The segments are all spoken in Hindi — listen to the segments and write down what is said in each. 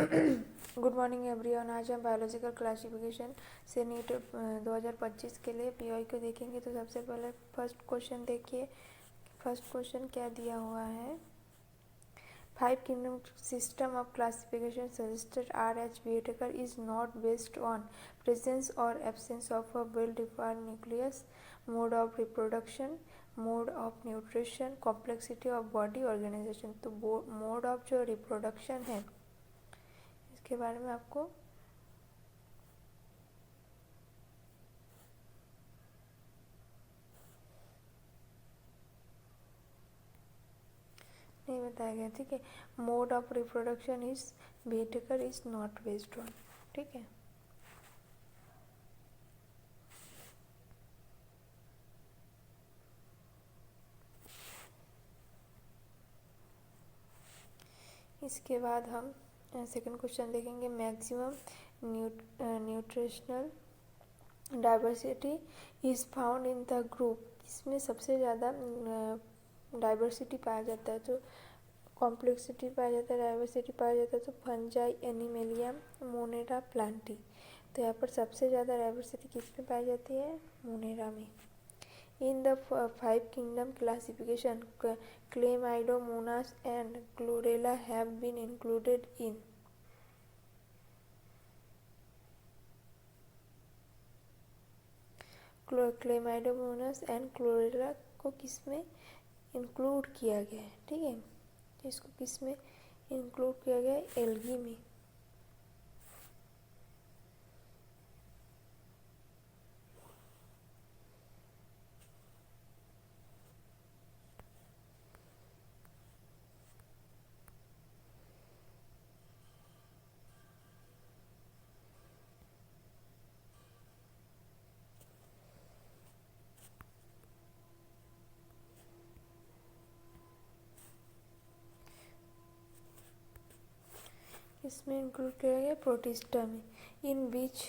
Good morning everyone. आज हम बायोलॉजिकल क्लासिफिकेशन से नीट 2025 के लिए पीवाई को देखेंगे। तो सबसे पहले फर्स्ट क्वेश्चन देखिए। फर्स्ट क्वेश्चन क्या दिया हुआ है। 5 kingdom system of classification suggested R.H. Whittaker is not based on presence or absence of a well-defined nucleus, mode of reproduction, mode of nutrition, complexity of body organization। तो मोड ऑफ जो रिप्रोडक्शन है इसके बारे में आपको नहीं बताया गया। ठीक है, mode of reproduction is Whittaker is not based on. ठीक है, इसके बाद हम सेकंड क्वेश्चन देखेंगे। Maximum nutritional diversity is found in the group. इसमें सबसे ज़्यादा डाइवर्सिटी पाया जाता है, तो कॉम्प्लेक्सिटी पाया जाता है, डाइवर्सिटी पाया जाता है। तो फंजाई, एनिमेलिया, मोनेरा, प्लांटी। तो यहाँ पर सबसे ज़्यादा डाइवर्सिटी किस में पाई जाती है? मोनेरा में। In the 5 kingdom classification, Chlamydomonas and Chlorella have been included in Chlamydomonas and Chlorella को किस में इंक्लूड किया गया है? ठीक है, इसको किस में इंक्लूड किया गया है? एल्गी में। इसमें इंक्लूड किया गया प्रोटिस्टा में। In which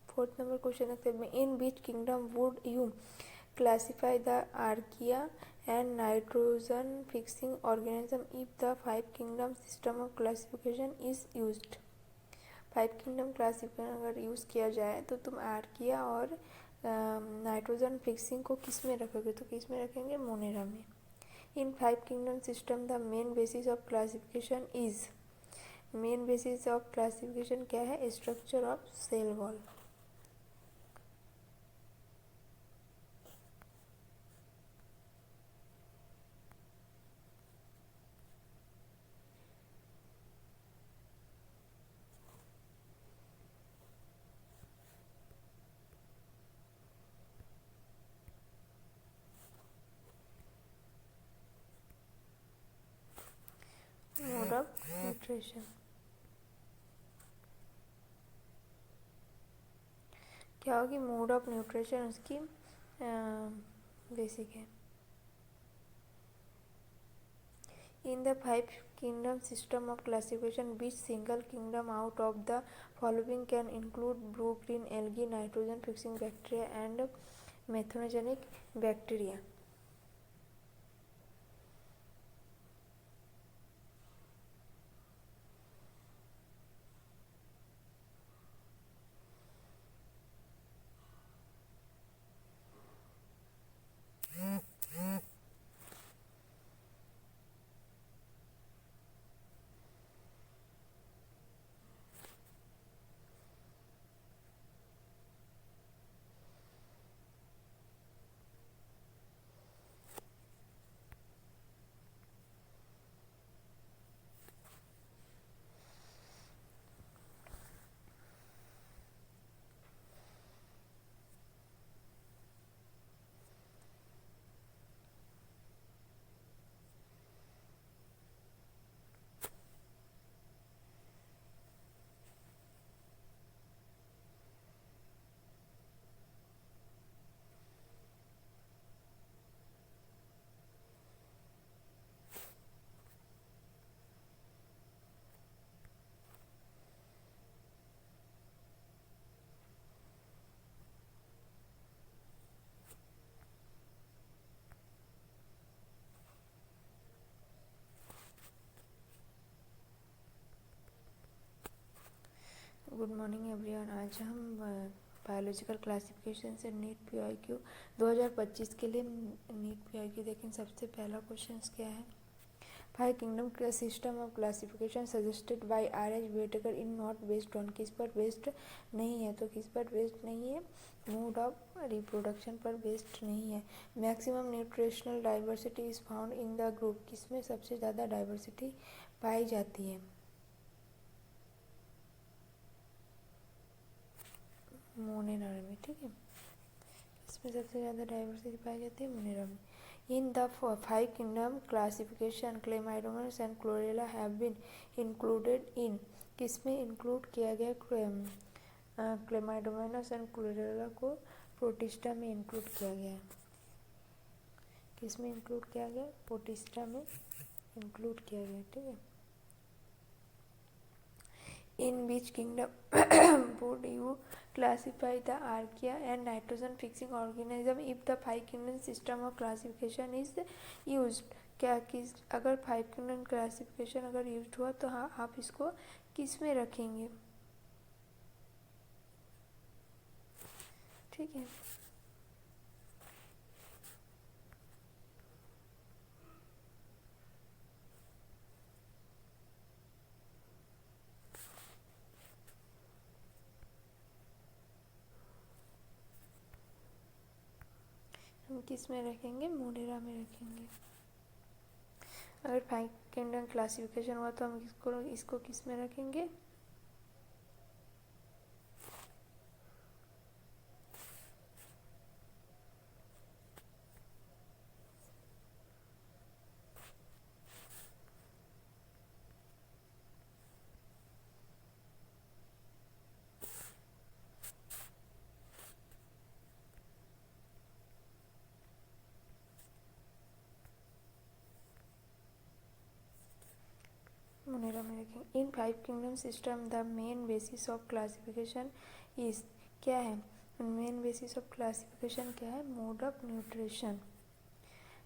fourth number question रखते हैं। In which kingdom would you classify the archaea and nitrogen fixing organism if the 5 kingdom system of classification is used. 5 kingdom classification अगर यूज़ किया जाए तो तुम आर्किया और नाइट्रोजन फिक्सिंग को किस में रखोगे? तो किस में रखेंगे? मोनेरा में। In 5 kingdom system the main basis of classification is. Main basis of classification क्या है? Structure of cell wall. Mode of nutrition क्या होगी? मोड ऑफ न्यूट्रिशन उसकी बेसिक है। In the 5 kingdom system of classification which single kingdom out of the following can include blue green algae, nitrogen fixing bacteria and methanogenic bacteria. Good morning everyone. आज हम बायोलॉजिकल क्लासिफिकेशन से नीट पीआईक्यू 2025 के लिए नीट पीआईक्यू देखें। सबसे पहला क्वेश्चन क्या है? Five kingdom system of classification suggested by R H. Whittaker in not based on, किस पर बेस्ड नहीं है? तो किस पर बेस्ड नहीं है? मोड ऑफ रिप्रोडक्शन पर बेस्ड नहीं है। Maximum nutritional diversity is found in the group, किसमें सबसे ज़्यादा डाइवर्सिटी पाई जाती है? मोनेरा में। ठीक है, इसमें सबसे ज़्यादा डाइवर्सिटी पाई जाती है मोनेरा में। In the five kingdom classification Chlamydomonas and Chlorella have been included in, किसमें इंक्लूड किया गया? क्लेमाइडोमस एंड क्लोरेला को प्रोटिस्टा में इंक्लूड किया गया। किसमें इंक्लूड किया गया? प्रोटिस्टा में इंक्लूड किया गया। ठीक है। In which kingdom would you classify the archaea and nitrogen fixing organism if the five kingdom system of classification is used? क्या किस अगर फाइव किंगडम क्लासिफिकेशन अगर यूज हुआ तो हाँ आप इसको किस में रखेंगे? ठीक है, हम किस में रखेंगे? मोनेरा में रखेंगे। अगर फाइव किंगडम क्लासिफिकेशन हुआ तो हम इसको किस में रखेंगे? मोनेरा में रखेंगे। In five kingdom system the main basis of classification is, क्या है मेन बेसिस ऑफ क्लासिफिकेशन? क्या है? Mode of nutrition.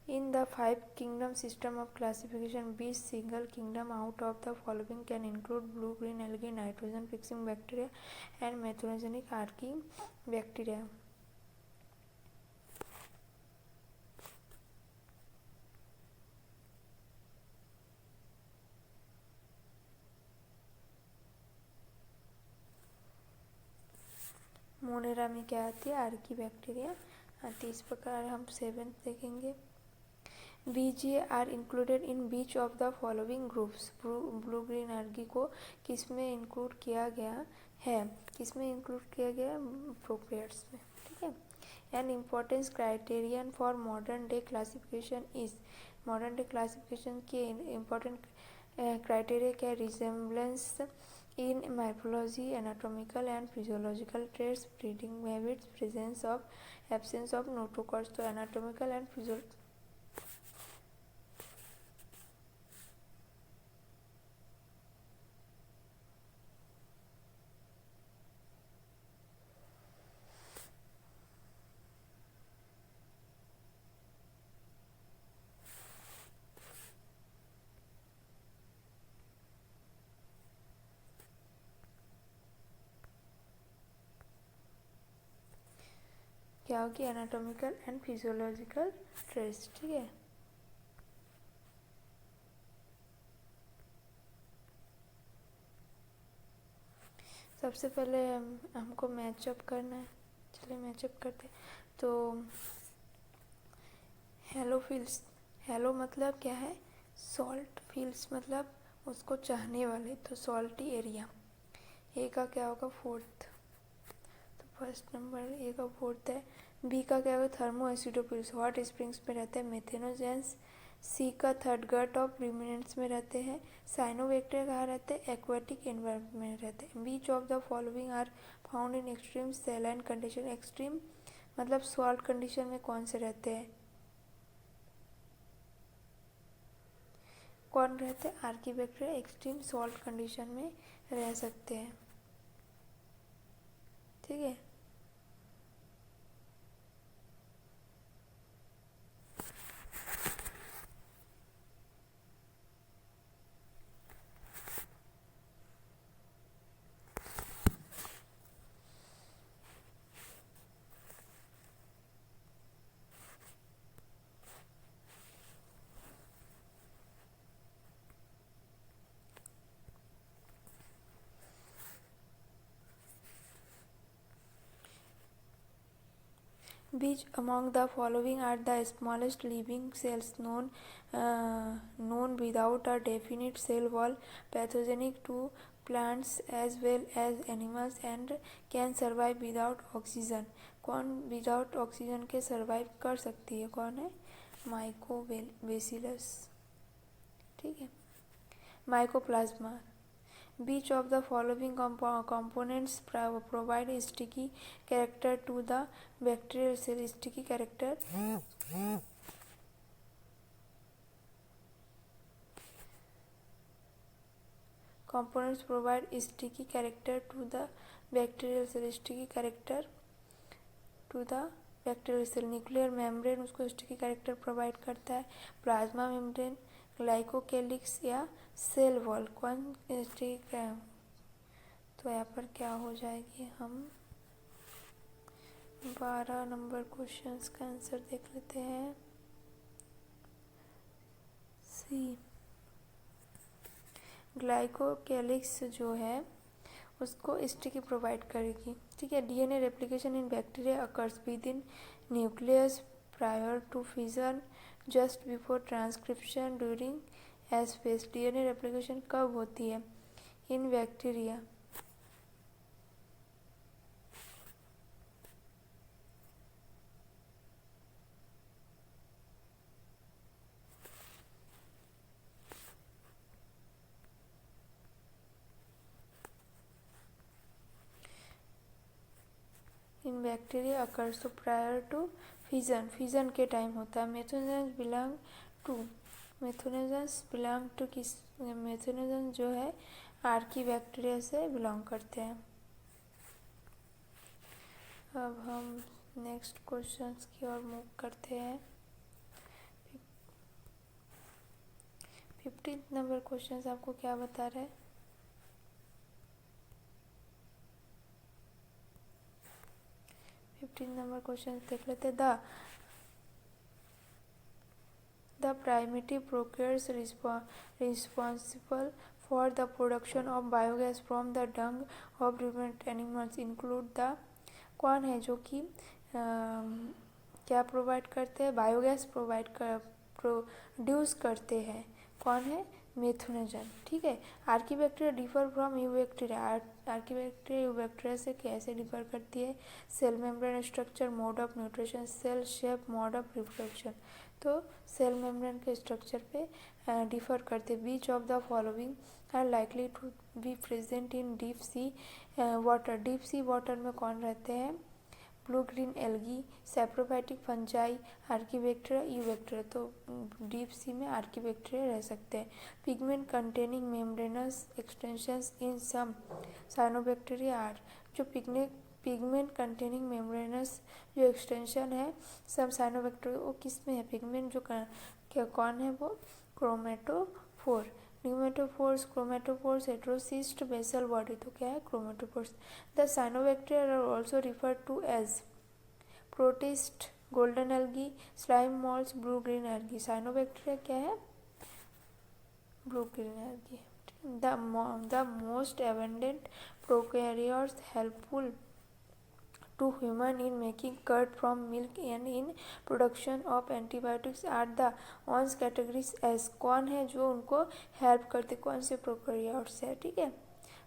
In the five kingdom system of classification which single kingdom out of the following can include blue green algae, nitrogen fixing bacteria and methanogenic archaebacteria. Monera में क्या आती है? आर्की बैक्टीरिया आती है। इस प्रकार हम सेवेंथ देखेंगे। BGA are included in which of the following groups. Blue green algae को किस में इंक्लूड किया गया है? किस में इंक्लूड किया गया है? प्रोकैरियोट्स में। ठीक है। N importance criterion for modern day classification is, modern day classification के इम्पोर्टेंट क्राइटेरिया क्या? Resemblance in morphology, anatomical and physiological traits, breeding habits, presence of absence of notochords। तो anatomical and physiological क्या होगी? Anatomical and physiological trace. ठीक है। सबसे पहले हमको मैचअप करना है। चलिए मैचअप करते। तो हेलो फील्ड्स, हेलो मतलब क्या है? सॉल्ट, फील्ड्स मतलब उसको चाहने वाले, तो सॉल्टी एरिया। ए का क्या होगा? फोर्थ, फर्स्ट नंबर ए का फोर्थ है। बी का क्या होगा? थर्मो एसिडोफिल्स, हॉट स्प्रिंग्स में रहते हैं। मेथेनोजेंस। सी का थर्ड गट ऑफ रिमिनेंट्स में रहते हैं। साइनोबैक्टीरिया कहाँ रहते हैं? एक्वाटिक एनवायरनमेंट में रहते हैं। Which of the following are found in extreme saline condition. Extreme मतलब सॉल्ट कंडीशन में कौन से रहते हैं? कौन रहते हैं? आर्कीबैक्टीरिया एक्सट्रीम सॉल्ट कंडीशन में रह सकते हैं। ठीक है। Which among the following are the smallest living cells known without a definite cell wall, pathogenic to plants as well as animals, and can survive without oxygen? कौन विदाउट ऑक्सीजन के सर्वाइव कर सकती है? कौन है? माइकोबैसिलस, ठीक है। Mycoplasma. Which of the following components provide sticky character to the bacterial cell? Sticky character, components provide sticky character to the bacterial cell. Sticky character to the bacterial cell. Nuclear membrane उसको स्टिकी कैरेक्टर प्रोवाइड करता है। प्लाज्मा मेम्ब्रेन, ग्लाइकोकेलिक्स या सेल वॉल, कौन स्टिक है? तो यहाँ पर क्या हो जाएगी? हम 12 नंबर क्वेश्चंस का आंसर देख लेते हैं। सी, ग्लाइकोकेलिक्स जो है उसको स्टिकी प्रोवाइड करेगी, ठीक है। DNA replication in bacteria occurs within nucleus prior to fission just before transcription during S phase. DNA replication कब होती है in bacteria? In bacteria occurs to prior to fission, fission के टाइम होता है। मेथोजेंस बिलोंग टू किस? मेथोजेंस जो है आर्की बैक्टीरिया से बिलोंग करते हैं। अब हम नेक्स्ट क्वेश्चंस की ओर मूव करते हैं। 15 नंबर क्वेश्चन आपको क्या बता रहा है? नंबर क्वेश्चन देख लेते हैं। The primitive prokaryotes responsible for the production of biogas from the dung of ruminant animals include the, कौन है जो कि क्या प्रोवाइड करते हैं? बायोगैस प्रोड्यूस करते हैं। कौन है? मेथोनेजन, ठीक है। Archaebacteria differ from eubacteria, archaebacteria eubacteria से कैसे डिफर करती है? Cell membrane structure, mode of nutrition, cell shape, mode of reproduction. तो सेल मेम्ब्रेन के स्ट्रक्चर पे डिफर करते। Which of the following are likely to be present in deep sea water. Deep sea water में कौन रहते हैं? Blue green algae, saprophytic fungi, archaebacteria, eubacteria. तो डीप सी में आर्कीबैक्टीरिया रह सकते हैं। Pigment containing membranous extensions in some cyanobacteria are, जो पिगमेंट कंटेनिंग मेम्ब्रेनस जो एक्सटेंशन है सब साइनोबैक्टीरिया, वो किस में है? पिगमेंट जो क्या कौन है? वो chromatophore. Pneumatophores, chromatophores, heterocyst basal body, तो क्या है? Chromatophores. The cyanobacteria are also referred to as protist, golden algae, slime moulds, blue green algae. Cyanobacteria क्या है? Blue green algae. The most abundant prokaryotes helpful to human in making curd from milk and in production of antibiotics are the ones categories as, कौन है जो उनको हेल्प करते? कौन से प्रोकैरियोट्स है, ठीक है।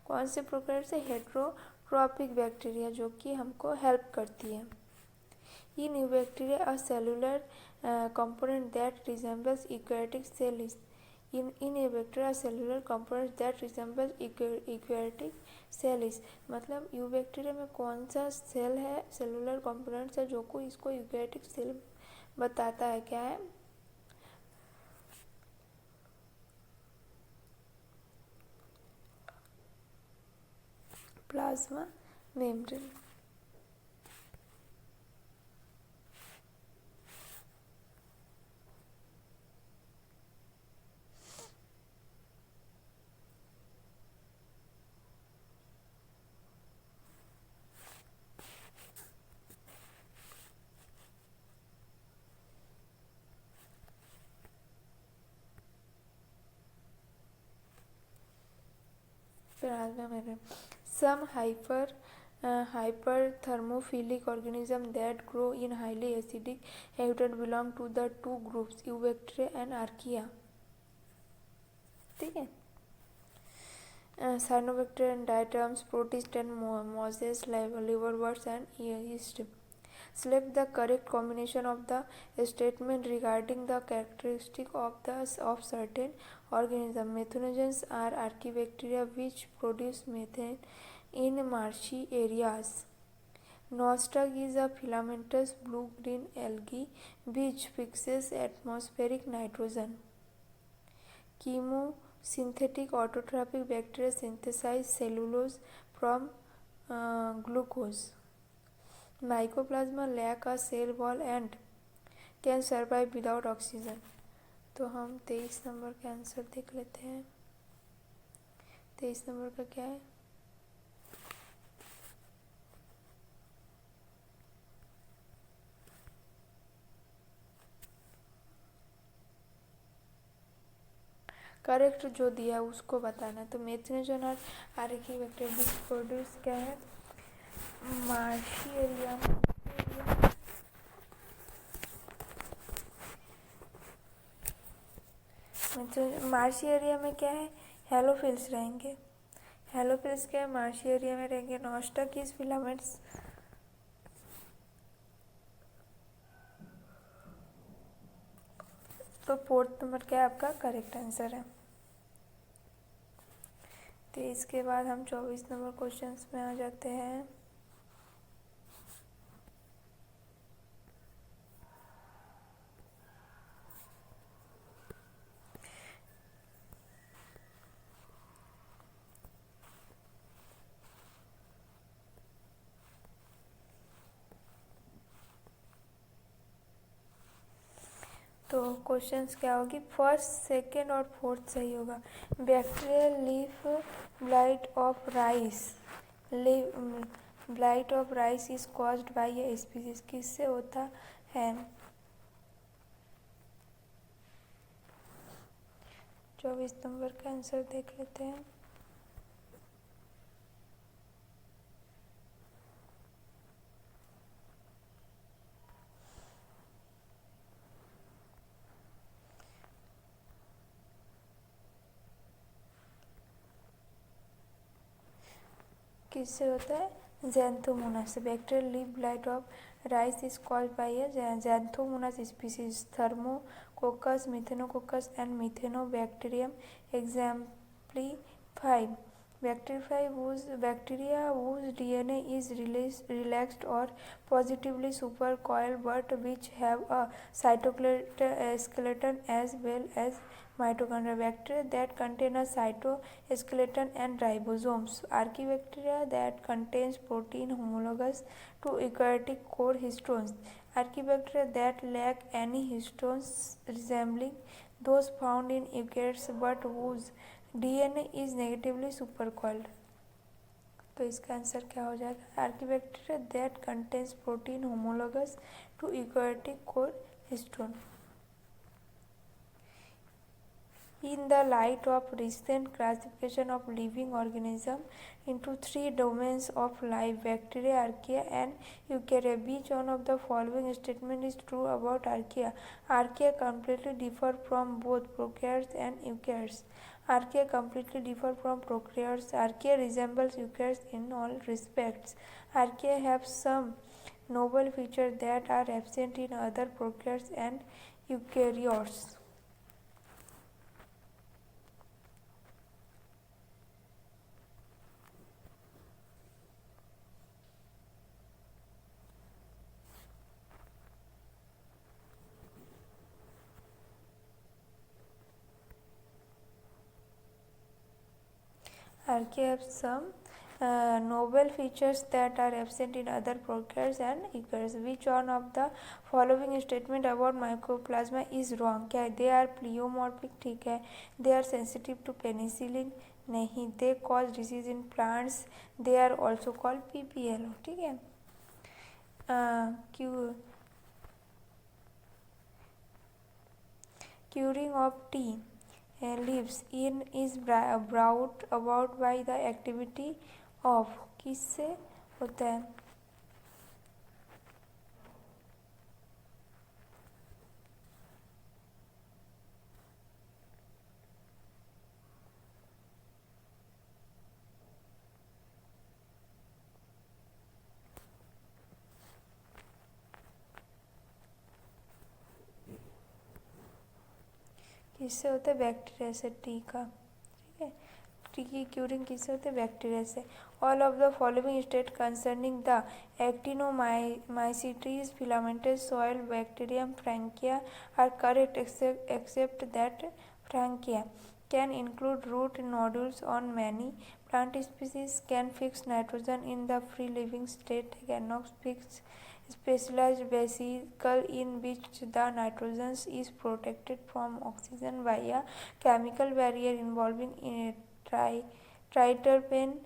कौन से प्रोकैरियोट्स है? हेटेरोट्रॉपिक बैक्टीरिया जो कि हमको हेल्प करती है। In eubacteria a cellular component that resembles eukaryotic cell is in a bacteria cellular component that resembles eukaryotic cell is, मतलब यूबैक्टीरिया में कौन सा सेल है, सेलुलर कंपोनेंट्स है जो को इसको यूकैरियोटिक सेल बताता है? क्या है? Plasma membrane. Some hyper hyperthermophilic organisms that grow in highly acidic habitat belong to the two groups Eubacteria and Archaea. ठीक है. Cyanobacteria and diatoms, protists and mosses, liverworts and yeast. Select the correct combination of the statement regarding the characteristic of certain organisms. Methanogens are archaebacteria which produce methane in marshy areas. Nostoc is a filamentous blue-green algae which fixes atmospheric nitrogen. Chemosynthetic autotrophic bacteria synthesize cellulose from glucose. Mycoplasma lack a cell wall and can survive without oxygen. तो हम 23 नंबर का आंसर देख लेते हैं. 23 नंबर का क्या है? करेक्ट जो दिया है उसको बताना. तो मेथनोजन और आर्किबैक्टीरिया विच प्रोड्यूस क्या है? मार्शी एरिया मार्शी एरिया में क्या है? हेलोफिल्स रहेंगे. हेलोफिल्स क्या है? मार्शी एरिया में रहेंगे. नॉस्टक इज फिलामेंट्स. तो 4th नंबर क्या है आपका करेक्ट आंसर है. तो इसके बाद हम 24 नंबर क्वेश्चंस में आ जाते हैं. तो क्वेश्चंस क्या होगी? फर्स्ट, सेकंड और फोर्थ सही होगा. Bacterial leaf blight of rice. Blight of rice is caused by a species. किससे होता है? 24 नंबर का आंसर देख लेते हैं. किससे होता है? Xanthomonas. Bacterial leaf blight of rice is caused by a Xanthomonas species. Thermococcus, Methanococcus and Methanobacterium exemplify. Bacteria whose DNA is relaxed or positively supercoiled but which have a cytoskeleton as well as mitochondria. Bacteria that contain a cytoskeleton and ribosomes. Archaebacteria that contains protein homologous to eukaryotic core histones. Archaebacteria that lack any histones resembling those found in eukaryotes but whose DNA is negatively supercoiled. तो इसका आंसर क्या हो जाएगा? Archaebacteria that contains protein homologous to eukaryotic core histone. In the light of recent classification of living organisms into 3 domains of life, bacteria, archaea and eukarya, which one of the following statement is true about archaea? Archaea completely differ from both prokaryotes and eukaryotes. Archaea completely differ from prokaryotes. Archaea resembles eukaryotes in all respects. Archaea have some novel features that are absent in other prokaryotes and eukaryotes. Archaea have some novel features that are absent in other prokaryotes and eukaryotes. Which one of the following statement about mycoplasma is wrong? क्या है? They are pleomorphic. ठीक है. They are sensitive to penicillin. नहीं. They cause disease in plants. They are also called PPL. ठीक है. Curing of tea leaves is brought about by the activity of. किससे होता है। किससे होता है? बैक्टीरिया से। टी का, ठीक है, टी की क्यूरिंग किससे होते हैं? बैक्टीरिया से। All of the following state concerning the actinomycetes filamentous soil bacterium Frankia are correct except that Frankia can include root nodules on many plant species, can fix nitrogen in the free living state, cannot fix specialized vesicle in which the nitrogen is protected from oxygen via chemical barrier involving triterpene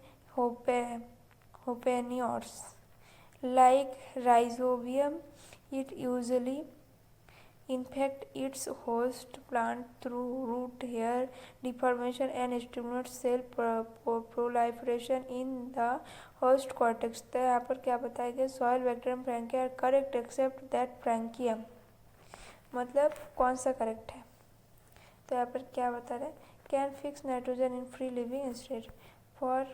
hopanoids. Like rhizobium, it usually infect its host plant through root hair deformation and stimulates cell proliferation in the host cortex। तो यहाँ पर क्या बताया गया? Soil bacterium Frankia correct except that Frankium, मतलब कौन सा करेक्ट है? तो यहाँ पर क्या बता रहे हैं? Can fix nitrogen in free living state for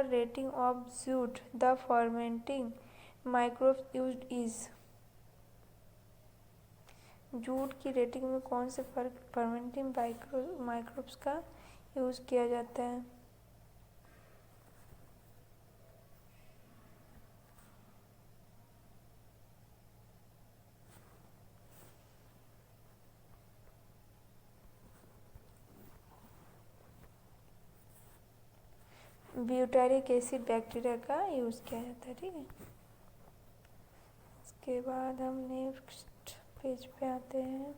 rating of jute the fermenting microbes used is. Jute की रेटिंग में कौन से फर्मेंटिंग माइक्रोब्स का यूज़ किया जाता है? ब्यूटारिक एसिड बैक्टीरिया का यूज़ किया जाता है, ठीक है। इसके बाद हम नेक्स्ट पेज पे आते हैं।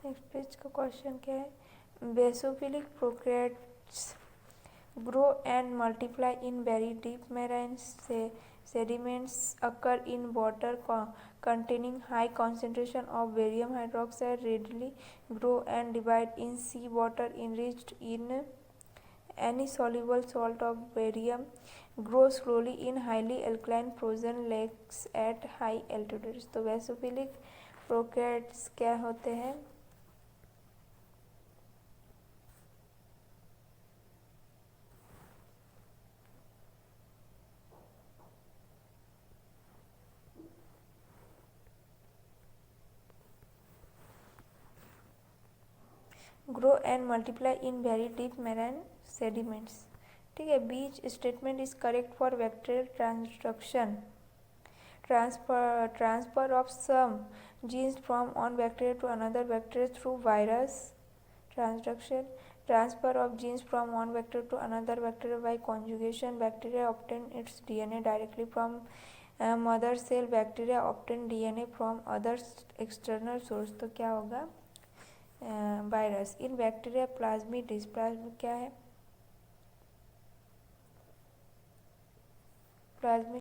नेक्स्ट पेज का क्वेश्चन क्या है? Basophilic prokaryotes grow and multiply in very deep marine sediments, occur in water containing high concentration of barium hydroxide, readily grow and divide in sea water enriched in any soluble salt of barium, grow slowly in highly alkaline frozen lakes at high altitudes। तो बेसोफिलिक प्रोकैरियोट्स क्या होते हैं? Grow and multiply in very deep marine sediments, ठीक है। Which statement is correct for bacterial transduction, transfer of some genes from one bacteria to another bacteria through virus transduction, transfer of genes from one bacteria to another bacteria by conjugation, bacteria obtain its DNA directly from mother cell, bacteria obtain DNA from other external source। तो क्या होगा? वायरस। इन बैक्टीरिया प्लाज्मिडिस, प्लाज्म क्या है? प्लाज्मिड